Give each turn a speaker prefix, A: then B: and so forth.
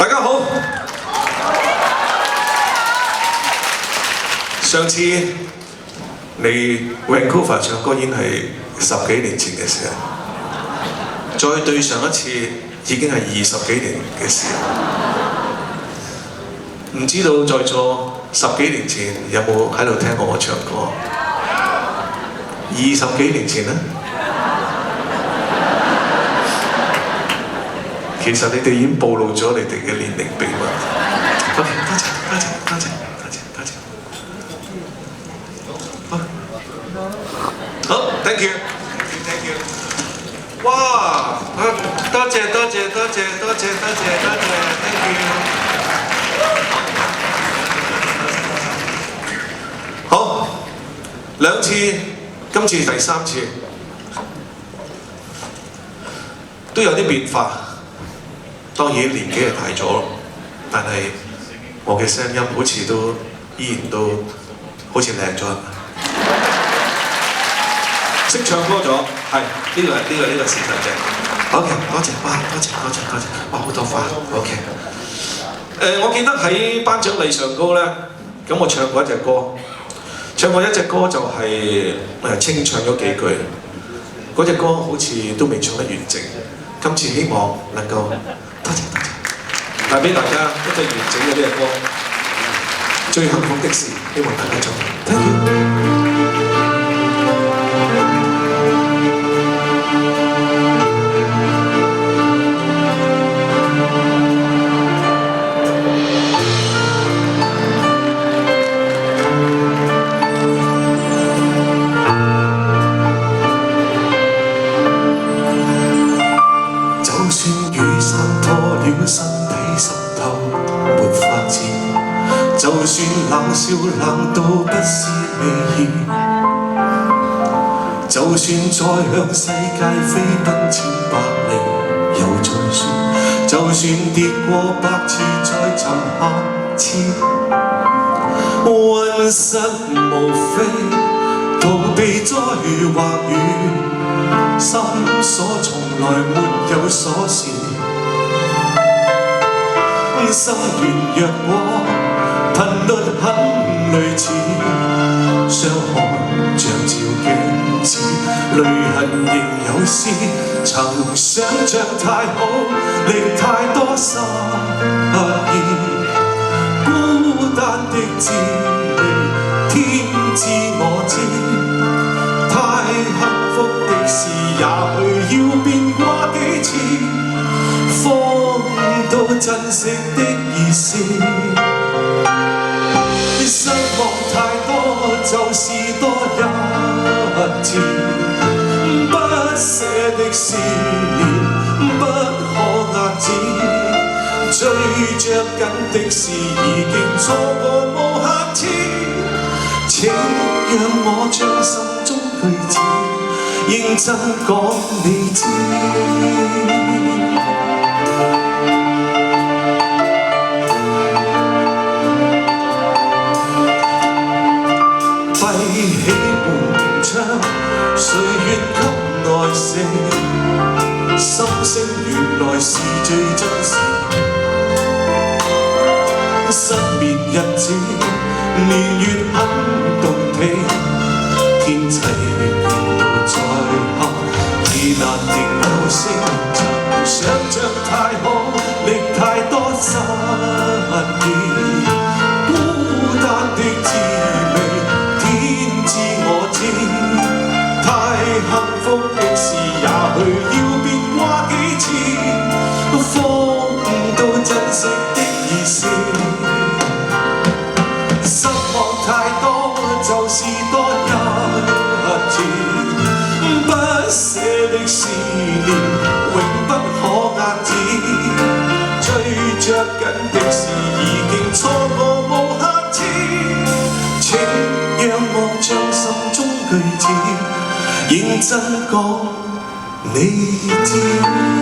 A: 大家好。上次嚟 Vancouver 唱歌已經係10幾年前嘅事，再對上一次已經係20幾年嘅事。唔知道在座10幾年前有冇喺度聽過我唱歌？20幾年前呢？其實你哋已經暴露咗你哋嘅年齡秘密。OK， 多謝。好 ，thank you。哇！多謝 ，thank you。好，2次，今次第3次，都有啲變化。當然年紀係大咗，但係我嘅聲音好似都依然都好似靚咗。識唱歌咗，係呢個事實嘅。OK， 多謝，哇，多謝，哇，好多花 ，OK。我記得喺頒獎禮上高咧，咁我唱過一隻歌，就係清唱咗幾句，嗰隻歌好似都未唱得完整。今次希望能夠多謝，帶俾大家一隻完整嘅呢隻歌，最幸福的事，希望大家中意。Thank you。就算冷笑冷到不是美意，就算再向世界飛奔千百里又再說，就算跌過100次再沉下次，渾身無非逃避災或雨，心所從來沒有鎖匙，心軟弱過頻率很類似，傷害像照鏡子，淚痕仍有絲。曾想像太好，歷太多失意，孤單的滋味，天知我知。太幸福的事，也許要變過幾次，放到珍惜的意思。失望太多，就是多一次，不捨的思念不可壓止，追着緊的事已經錯過無下次，請讓我將心中句子認真講你知。起門窗，歲月給耐性，心聲原來是最真實。失眠日子，年月很動聽，天際變到再黑，已難定有聲。曾想像太好，歷太多失意，孤單的滋味。太幸福的事，也許要變過幾次，放到珍惜的意思。失望太多，就是多一次，不捨的思念，永不可壓止。追着緊的事，已經錯過無下次，請讓我將心中句子認真講你知。